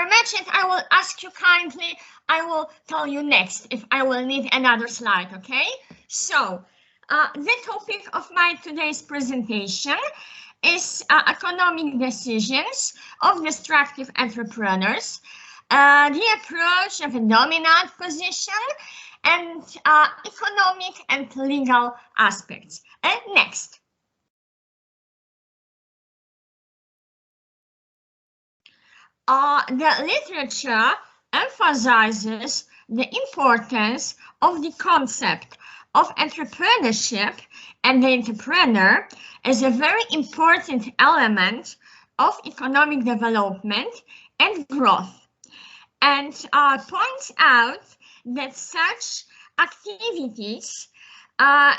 much, and I will ask you kindly, I will tell you next if I will need another slide, okay? So, the topic of my today's presentation is economic decisions of destructive entrepreneurs, the approach of a dominant position, and economic and legal aspects. Next. The literature emphasizes the importance of the concept of entrepreneurship and the entrepreneur as a very important element of economic development and growth, and points out that such activities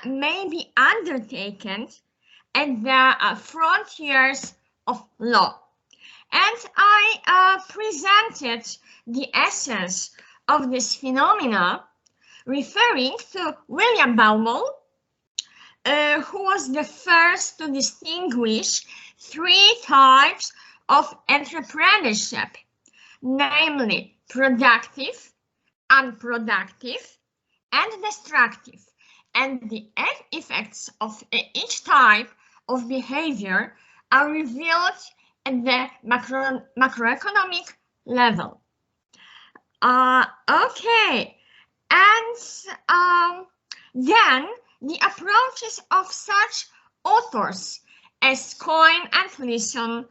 may be undertaken at the frontiers of law. And I presented the essence of this phenomena, referring to William Baumol, who was the first to distinguish three types of entrepreneurship, namely productive, unproductive, and destructive. And the effects of each type of behavior are revealed at the macroeconomic level. Okay, and then the approaches of such authors as Coyne and Leeson,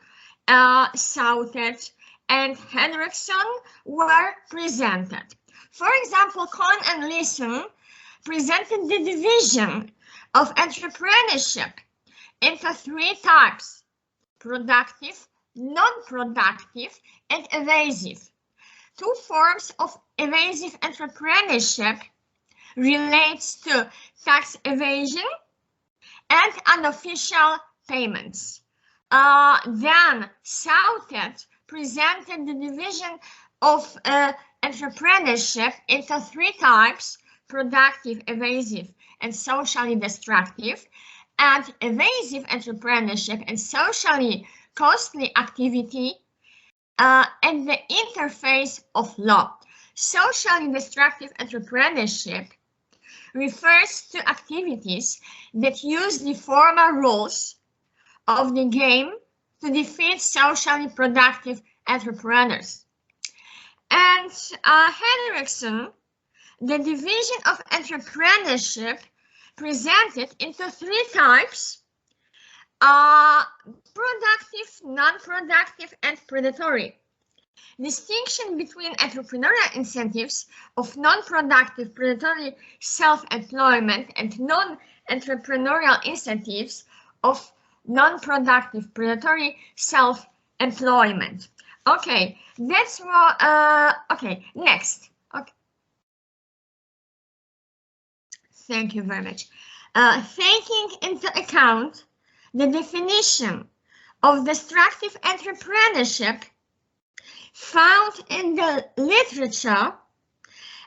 Southett, and Henriksen were presented. For example, Coyne and Leeson presented the division of entrepreneurship into three types: productive, non-productive, and evasive. Two forms of evasive entrepreneurship relates to tax evasion and unofficial payments. Then Southett presented the division of entrepreneurship into three types: productive, evasive, and socially destructive. And evasive entrepreneurship and socially costly activity at the interface of law. Socially destructive entrepreneurship refers to activities that use the formal rules of the game to defeat socially productive entrepreneurs. And Henriksen, the division of entrepreneurship presented into three types: productive, non-productive, and predatory. Distinction between entrepreneurial incentives of non-productive predatory self-employment and non-entrepreneurial incentives of non-productive predatory self-employment. Okay, that's more, okay, next. Okay. Thank you very much. Taking into account the definition of destructive entrepreneurship found in the literature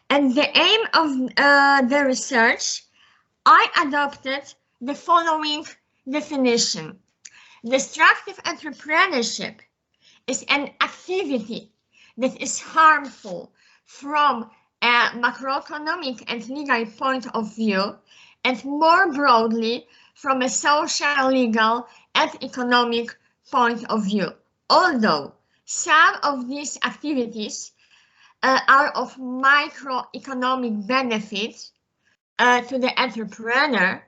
and the aim of the research, I adopted the following definition. Destructive entrepreneurship is an activity that is harmful from a macroeconomic and legal point of view, and more broadly from a social, legal, and economic point of view. Although some of these activities are of microeconomic benefit to the entrepreneur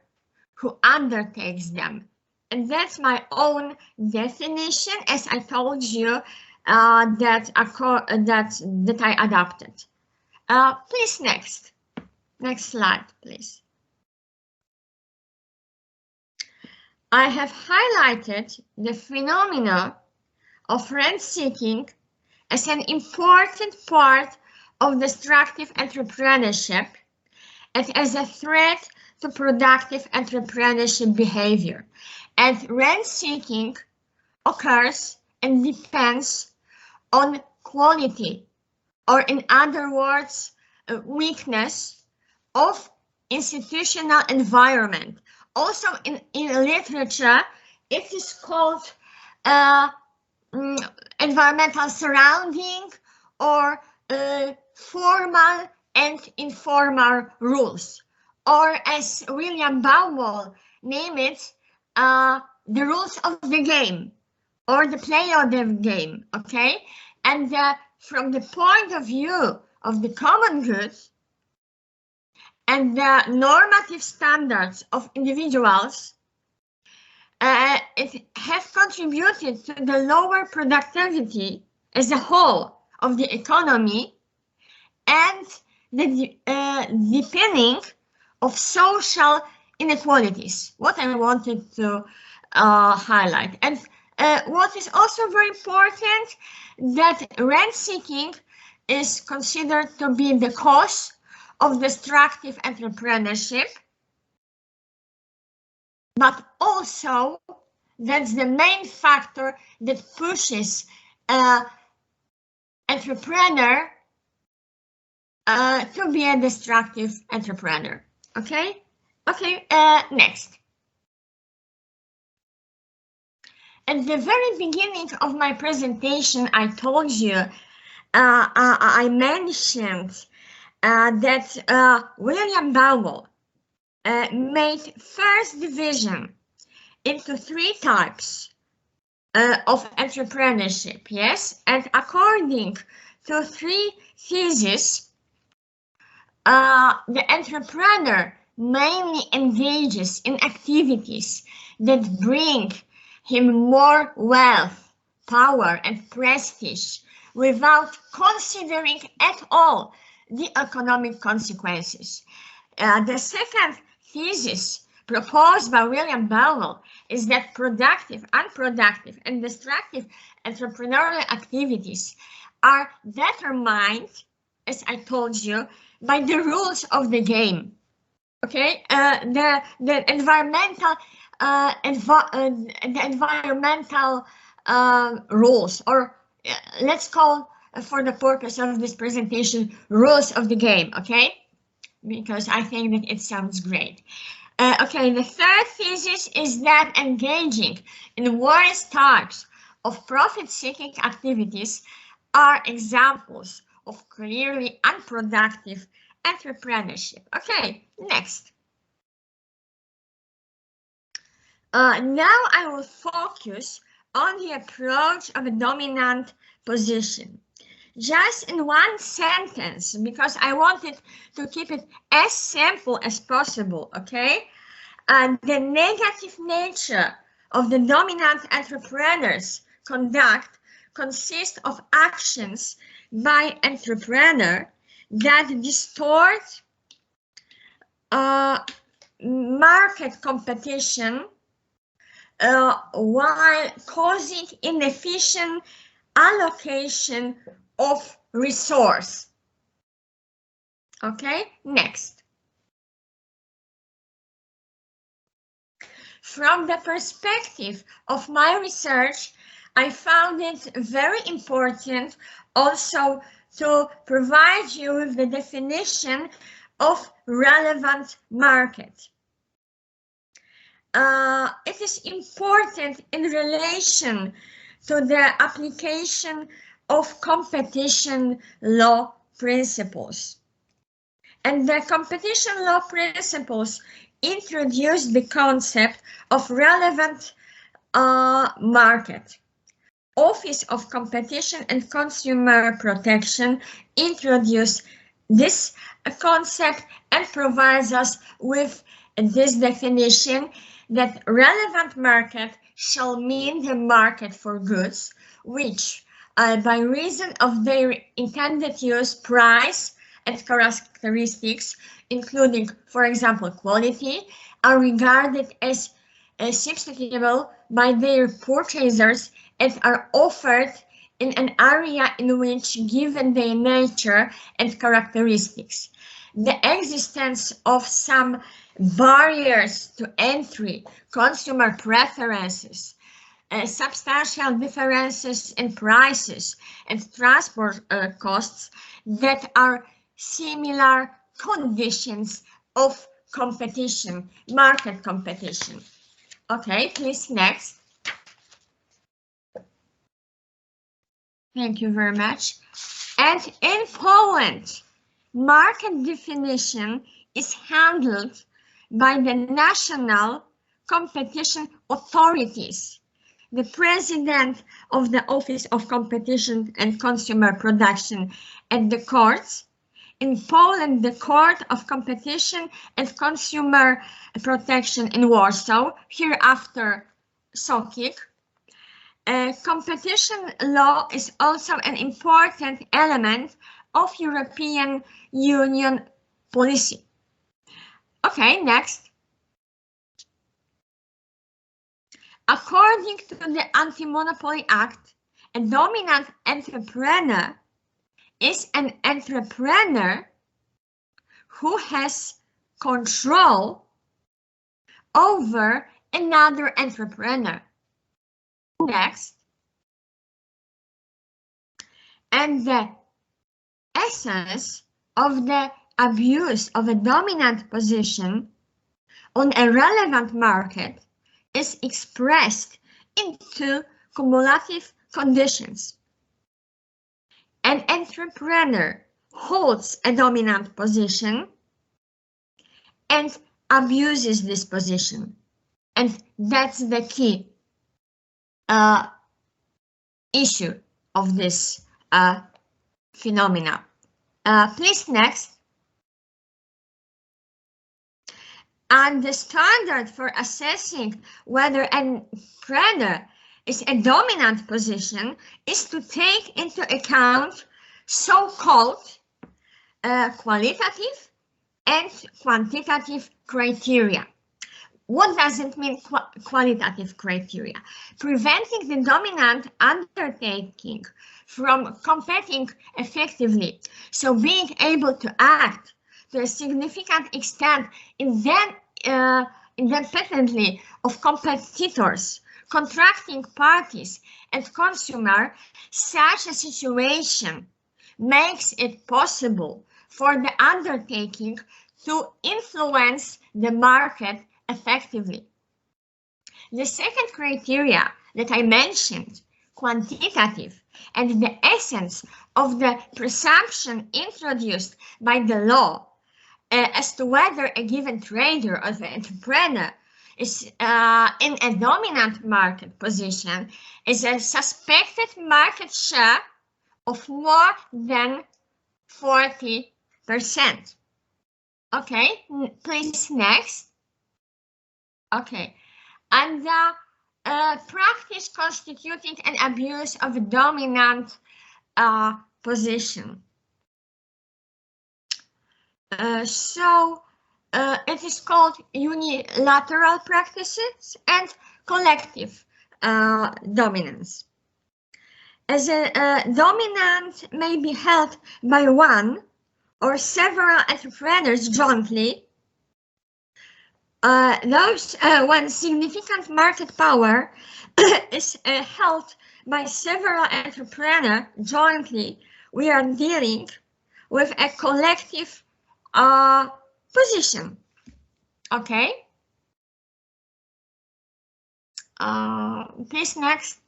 who undertakes them. And that's my own definition, as I told you, that I adopted. Please, next slide, please. I have highlighted the phenomena of rent-seeking as an important part of destructive entrepreneurship and as a threat to productive entrepreneurship behavior. And rent-seeking occurs and depends on quality, or in other words, weakness of institutional environment. Also in literature, it is called environmental surrounding or formal and informal rules, or as William Baumol named it, the rules of the game, or the play of the game, okay? And from the point of view of the common good and the normative standards of individuals, it has contributed to the lower productivity as a whole of the economy and the deepening of social inequalities, what I wanted to highlight. And what is also very important, that rent seeking is considered to be the cause of destructive entrepreneurship, but also that's the main factor that pushes entrepreneur to be a destructive entrepreneur. Okay, next. At the very beginning of my presentation, I told you, I mentioned that William Baumol made first division into 3 types of entrepreneurship, yes? And according to 3 theses, the entrepreneur mainly engages in activities that bring him more wealth, power, and prestige without considering at all the economic consequences. The second thesis proposed by William Baumol is that productive, unproductive, and destructive entrepreneurial activities are determined, as I told you, by the rules of the game. Okay, the environmental rules, or let's call, for the purpose of this presentation, rules of the game. Okay, because I think that it sounds great. Okay, the third thesis is that engaging in various types of profit-seeking activities are examples of clearly unproductive entrepreneurship. Okay, next. Now I will focus on the approach of a dominant position. Just in 1 sentence, because I wanted to keep it as simple as possible, okay? The negative nature of the dominant entrepreneur's conduct consists of actions by entrepreneur that distort market competition while causing inefficient allocation of resource. Okay, next. From the perspective of my research, I found it very important also to provide you with the definition of relevant market. It is important in relation to the application of competition law principles. And the competition law principles introduce the concept of relevant market. Office of Competition and Consumer Protection introduced this concept and provides us with this definition that relevant market shall mean the market for goods which, by reason of their intended use, price, and characteristics, including, for example, quality, are regarded as substitutable by their purchasers and are offered in an area in which, given their nature and characteristics, the existence of some barriers to entry, consumer preferences, substantial differences in prices and transport costs that are similar conditions of competition, market competition. Okay, please, next. Thank you very much. And in Poland, market definition is handled by the national competition authorities, the president of the Office of Competition and Consumer Protection, and the courts. In Poland, the Court of Competition and Consumer Protection in Warsaw, hereafter SOKiK. Competition law is also an important element of European Union policy. Okay, next. According to the Anti-Monopoly Act, a dominant entrepreneur is an entrepreneur who has control over another entrepreneur. Next. And the essence of the abuse of a dominant position on a relevant market is expressed in two cumulative conditions. An entrepreneur holds a dominant position and abuses this position. And that's the key issue of this phenomena. Please next. And the standard for assessing whether an entrepreneur is a dominant position is to take into account so-called qualitative and quantitative criteria. What does it mean, qualitative criteria? Preventing the dominant undertaking from competing effectively, so being able to act to a significant extent independently of competitors, contracting parties, and consumer. Such a situation makes it possible for the undertaking to influence the market effectively. The second criteria that I mentioned, quantitative, and the essence of the presumption introduced by the law as to whether a given trader or the entrepreneur is in a dominant market position is a suspected market share of more than 40%. Okay, please next. Okay, and the practice constituting an abuse of a dominant position. It is called unilateral practices and collective dominance. As a dominant may be held by one or several entrepreneurs jointly, when significant market power is held by several entrepreneurs jointly, we are dealing with a collective position. Okay. Please next.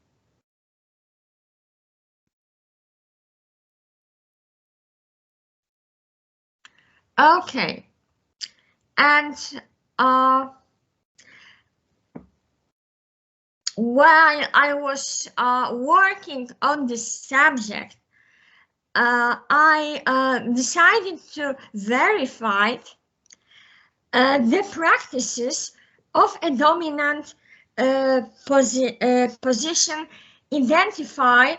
Okay. And while I was working on this subject, I decided to verify the practices of a dominant position identified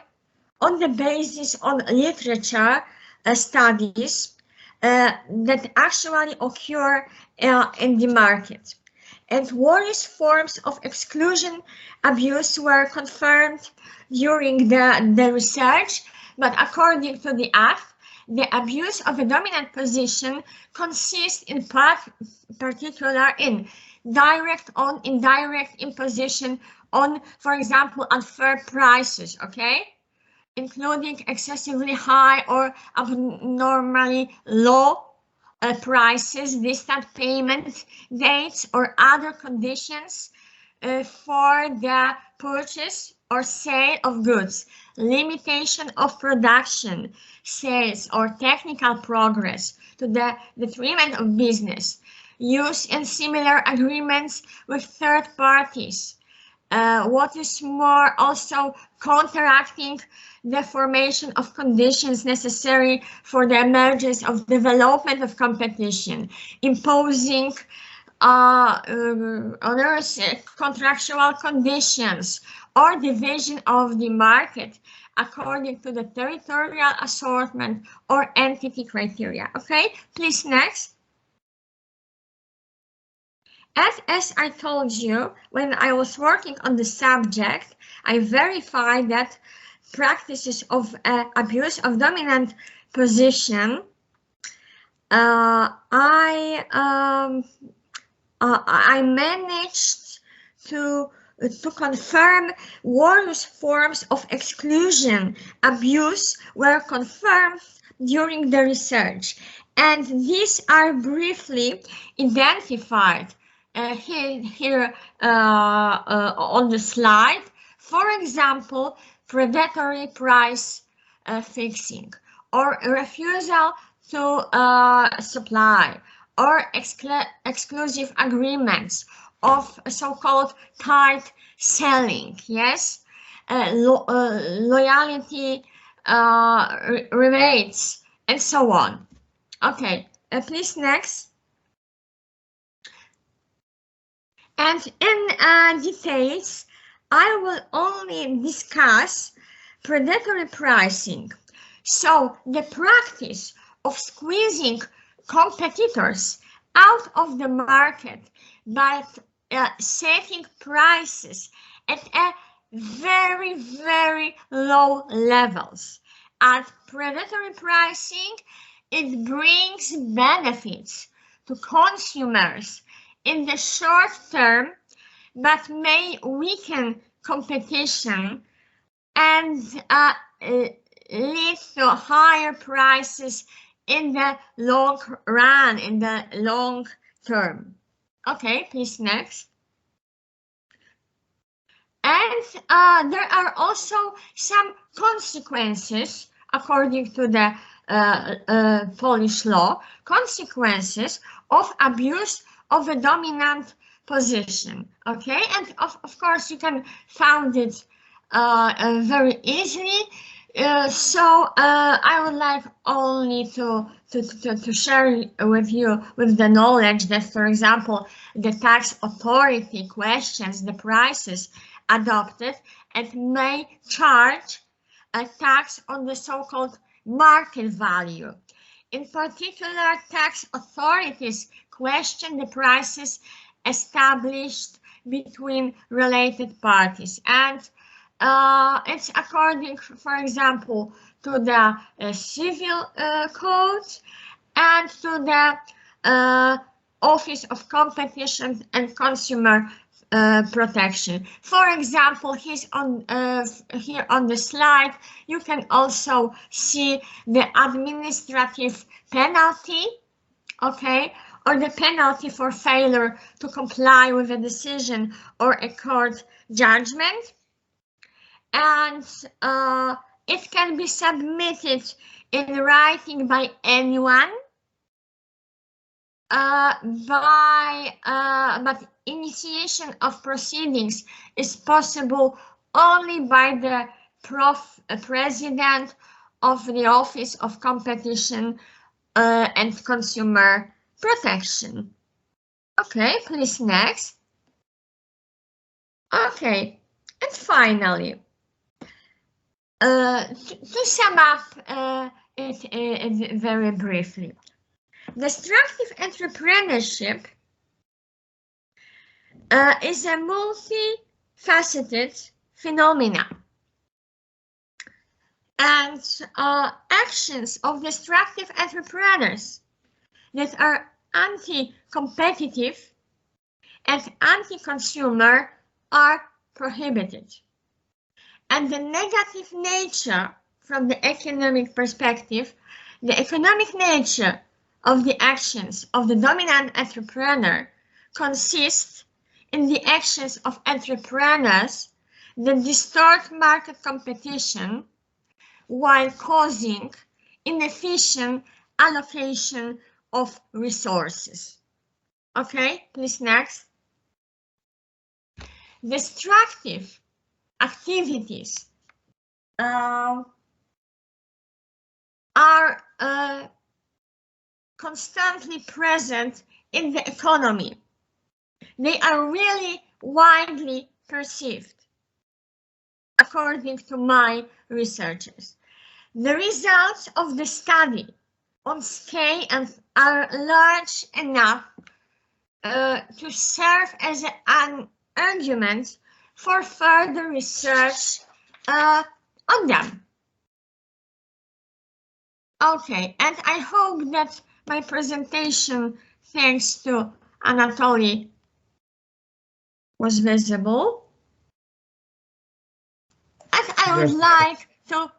on the basis of literature studies that actually occur in the market. And various forms of exclusion abuse were confirmed during the research, but according to the Act, the abuse of a dominant position consists in particular in direct or indirect imposition on, for example, unfair prices, okay? Including excessively high or abnormally low prices, distant payment dates, or other conditions for the purchase or sale of goods, limitation of production, sales, or technical progress to the detriment of business, use in similar agreements with third parties. What is more, also counteracting the formation of conditions necessary for the emergence of development of competition, imposing onerous contractual conditions or division of the market according to the territorial assortment or entity criteria. Okay, please next. As I told you, when I was working on the subject, I verified that practices of abuse of dominant position, I managed to confirm various forms of exclusion, abuse were confirmed during the research, and these are briefly identified here on the slide. For example, predatory price fixing, or refusal to supply, or exclusive agreements of so-called tight selling, yes, loyalty rebates, and so on. Okay, please next. And in details, I will only discuss predatory pricing. So the practice of squeezing competitors out of the market by setting prices at a very, very low levels. At predatory pricing, it brings benefits to consumers in the short term, but may weaken competition and lead to higher prices in the long run, in the long term. Okay, please next. And there are also some consequences, according to the Polish law, consequences of abuse of a dominant position. Okay, and of course you can find it very easily. So I would like only to share with you with the knowledge that, for example, the tax authority questions the prices adopted and may charge a tax on the so-called market value. In particular, tax authorities question the prices established between related parties, and it's according, for example, to the civil code and to the Office of Competition and Consumer Protection. For example, here on the slide, you can also see the administrative penalty, okay, or the penalty for failure to comply with a decision or a court judgment. And it can be submitted in writing by anyone, but initiation of proceedings is possible only by the president of the Office of Competition and Consumer Protection. Okay, please next. Okay, and finally, to sum up it very briefly, destructive entrepreneurship is a multifaceted phenomenon, and actions of destructive entrepreneurs that are anti-competitive and anti-consumer are prohibited. And the negative nature from the economic perspective, the economic nature of the actions of the dominant entrepreneur consists in the actions of entrepreneurs that distort market competition while causing inefficient allocation of resources. Okay, please next. Destructive activities are constantly present in the economy. They are really widely perceived, according to my researchers. The results of the study on scale are large enough to serve as an argument for further research on them. Okay, and I hope that my presentation, thanks to Anatoly, was visible. And I would like to